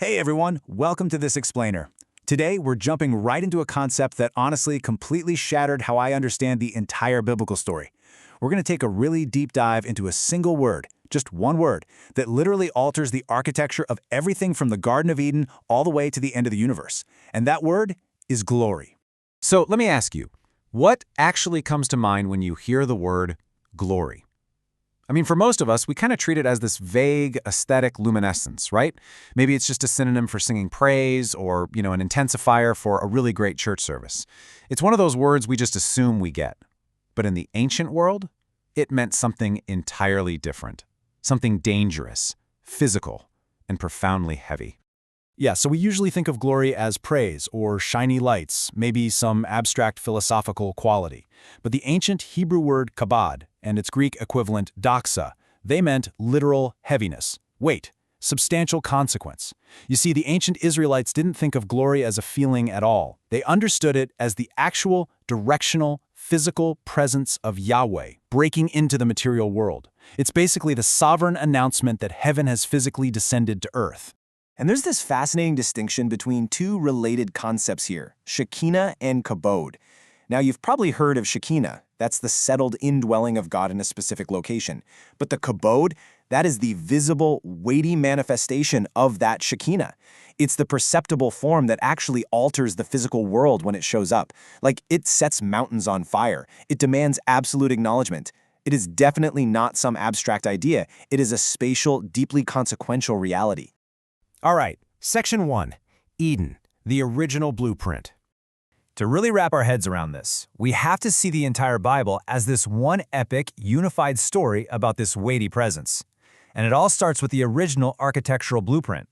Hey everyone, welcome to this explainer. Today we're jumping right into a concept that honestly completely shattered how I understand the entire biblical story. We're going to take a really deep dive into a single word, just one word, that literally alters the architecture of everything from the Garden of Eden all the way to the end of the universe. And that word is glory. So let me ask you, what actually comes to mind when you hear the word glory? I mean, for most of us, we kind of treat it as this vague, aesthetic luminescence, right? Maybe it's just a synonym for singing praise or, an intensifier for a really great church service. It's one of those words we just assume we get. But in the ancient world, it meant something entirely different. Something dangerous, physical, and profoundly heavy. Yeah, so we usually think of glory as praise or shiny lights, maybe some abstract philosophical quality. But the ancient Hebrew word kabod and its Greek equivalent doxa, they meant literal heaviness, weight, substantial consequence. You see, the ancient Israelites didn't think of glory as a feeling at all. They understood it as the actual, directional, physical presence of Yahweh breaking into the material world. It's basically the sovereign announcement that heaven has physically descended to earth. And there's this fascinating distinction between two related concepts here, Shekinah and kabod. Now, you've probably heard of Shekinah. That's the settled indwelling of God in a specific location. But the kabod, that is the visible, weighty manifestation of that Shekinah. It's the perceptible form that actually alters the physical world when it shows up. Like, it sets mountains on fire. It demands absolute acknowledgement. It is definitely not some abstract idea. It is a spatial, deeply consequential reality. All right, Section 1, Eden, the original blueprint. To really wrap our heads around this, we have to see the entire Bible as this one epic, unified story about this weighty presence. And it all starts with the original architectural blueprint.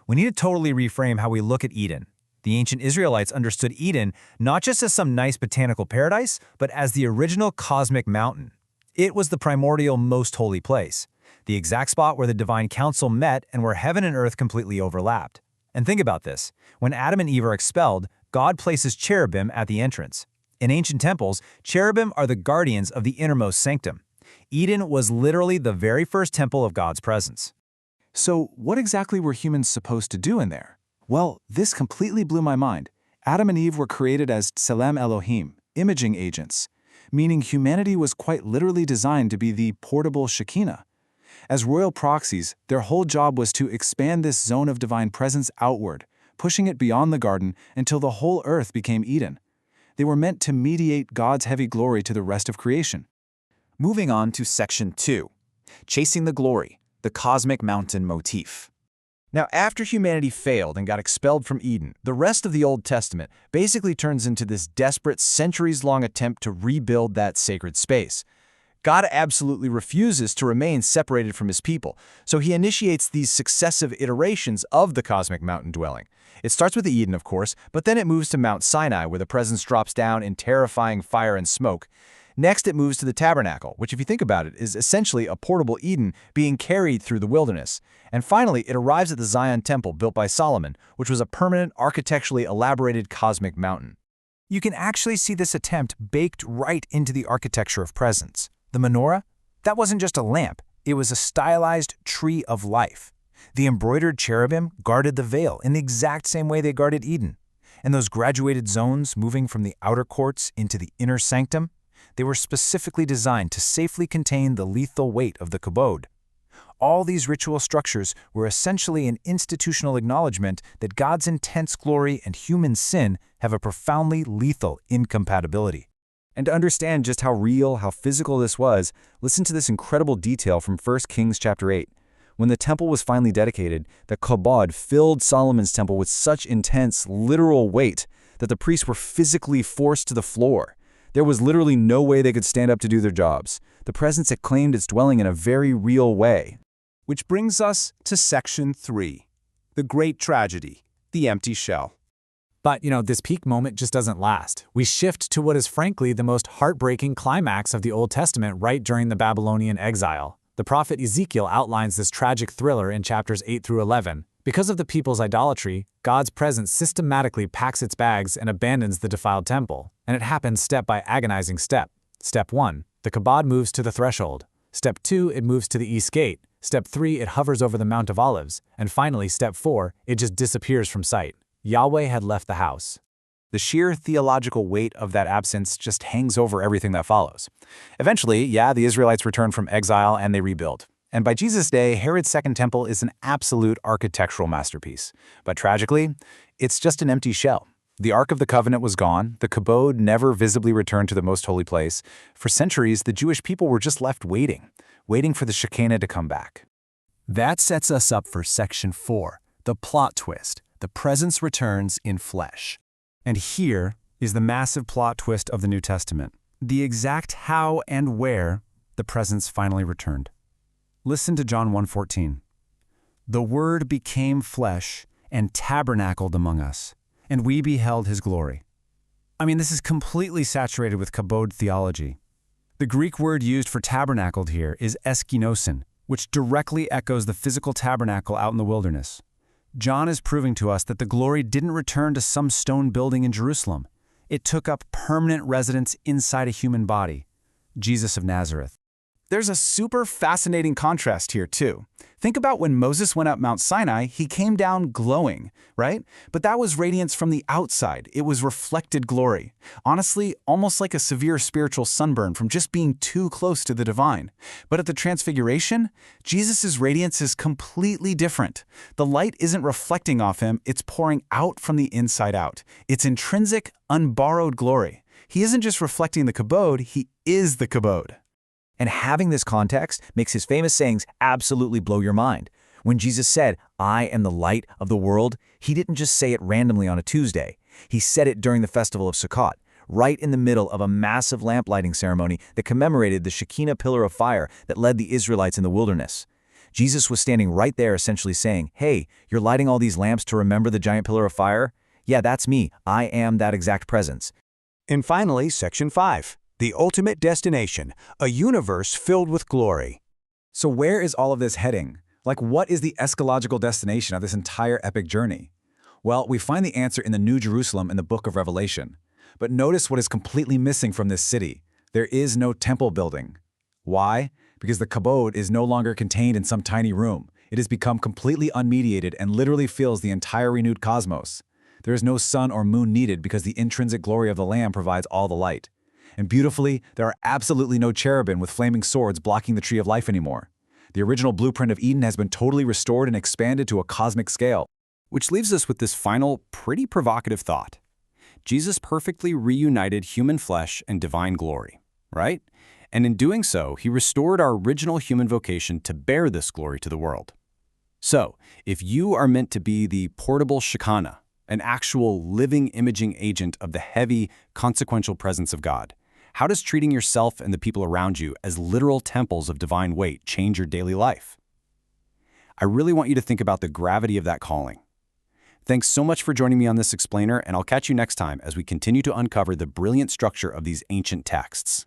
We need to totally reframe how we look at Eden. The ancient Israelites understood Eden not just as some nice botanical paradise, but as the original cosmic mountain. It was the primordial most holy place, the exact spot where the divine council met and where heaven and earth completely overlapped. And think about this. When Adam and Eve are expelled, God places cherubim at the entrance. In ancient temples, cherubim are the guardians of the innermost sanctum. Eden was literally the very first temple of God's presence. So what exactly were humans supposed to do in there? Well, this completely blew my mind. Adam and Eve were created as tselem Elohim, imaging agents, meaning humanity was quite literally designed to be the portable Shekinah. As royal proxies, their whole job was to expand this zone of divine presence outward, pushing it beyond the garden until the whole earth became Eden. They were meant to mediate God's heavy glory to the rest of creation. Moving on to Section 2, Chasing the Glory, the cosmic mountain motif. Now, after humanity failed and got expelled from Eden, the rest of the Old Testament basically turns into this desperate, centuries-long attempt to rebuild that sacred space. God absolutely refuses to remain separated from his people, so he initiates these successive iterations of the cosmic mountain dwelling. It starts with Eden, of course, but then it moves to Mount Sinai, where the presence drops down in terrifying fire and smoke. Next, it moves to the tabernacle, which, if you think about it, is essentially a portable Eden being carried through the wilderness. And finally, it arrives at the Zion temple built by Solomon, which was a permanent, architecturally elaborated cosmic mountain. You can actually see this attempt baked right into the architecture of presence. The menorah? That wasn't just a lamp, it was a stylized tree of life. The embroidered cherubim guarded the veil in the exact same way they guarded Eden. And those graduated zones moving from the outer courts into the inner sanctum, they were specifically designed to safely contain the lethal weight of the kabod. All these ritual structures were essentially an institutional acknowledgement that God's intense glory and human sin have a profoundly lethal incompatibility. And to understand just how real, how physical this was, listen to this incredible detail from 1 Kings chapter 8. When the temple was finally dedicated, the kabod filled Solomon's temple with such intense, literal weight that the priests were physically forced to the floor. There was literally no way they could stand up to do their jobs. The presence had claimed its dwelling in a very real way. Which brings us to Section 3, the great tragedy, the empty shell. But, this peak moment just doesn't last. We shift to what is frankly the most heartbreaking climax of the Old Testament right during the Babylonian exile. The prophet Ezekiel outlines this tragic thriller in chapters 8 through 11. Because of the people's idolatry, God's presence systematically packs its bags and abandons the defiled temple. And it happens step by agonizing step. Step 1, the kabod moves to the threshold. Step 2, it moves to the east gate. Step 3, it hovers over the Mount of Olives. And finally, step 4, it just disappears from sight. Yahweh had left the house. The sheer theological weight of that absence just hangs over everything that follows. Eventually, the Israelites return from exile and they rebuild. And by Jesus' day, Herod's Second Temple is an absolute architectural masterpiece. But tragically, it's just an empty shell. The Ark of the Covenant was gone, the kabod never visibly returned to the most holy place. For centuries, the Jewish people were just left waiting for the Shekinah to come back. That sets us up for section 4, the plot twist. The presence returns in flesh. And here is the massive plot twist of the New Testament, the exact how and where the presence finally returned. Listen to John 1:14. The Word became flesh and tabernacled among us, and we beheld his glory. I mean, this is completely saturated with kabod theology. The Greek word used for tabernacled here is eskinosin, which directly echoes the physical tabernacle out in the wilderness. John is proving to us that the glory didn't return to some stone building in Jerusalem. It took up permanent residence inside a human body, Jesus of Nazareth. There's a super fascinating contrast here, too. Think about when Moses went up Mount Sinai, he came down glowing, right? But that was radiance from the outside. It was reflected glory. Honestly, almost like a severe spiritual sunburn from just being too close to the divine. But at the Transfiguration, Jesus' radiance is completely different. The light isn't reflecting off him, it's pouring out from the inside out. It's intrinsic, unborrowed glory. He isn't just reflecting the kabod, he is the kabod. And having this context makes his famous sayings absolutely blow your mind. When Jesus said, "I am the light of the world," he didn't just say it randomly on a Tuesday. He said it during the festival of Sukkot, right in the middle of a massive lamp lighting ceremony that commemorated the Shekinah pillar of fire that led the Israelites in the wilderness. Jesus was standing right there essentially saying, "Hey, you're lighting all these lamps to remember the giant pillar of fire? Yeah, that's me. I am that exact presence." And finally, section 5. The ultimate destination, a universe filled with glory. So where is all of this heading? Like, what is the eschatological destination of this entire epic journey? Well, we find the answer in the New Jerusalem in the book of Revelation. But notice what is completely missing from this city. There is no temple building. Why? Because the kabod is no longer contained in some tiny room. It has become completely unmediated and literally fills the entire renewed cosmos. There is no sun or moon needed because the intrinsic glory of the Lamb provides all the light. And beautifully, there are absolutely no cherubim with flaming swords blocking the tree of life anymore. The original blueprint of Eden has been totally restored and expanded to a cosmic scale. Which leaves us with this final, pretty provocative thought. Jesus perfectly reunited human flesh and divine glory, right? And in doing so, he restored our original human vocation to bear this glory to the world. So, if you are meant to be the portable Shekinah, an actual living imaging agent of the heavy, consequential presence of God, how does treating yourself and the people around you as literal temples of divine weight change your daily life? I really want you to think about the gravity of that calling. Thanks so much for joining me on this explainer, and I'll catch you next time as we continue to uncover the brilliant structure of these ancient texts.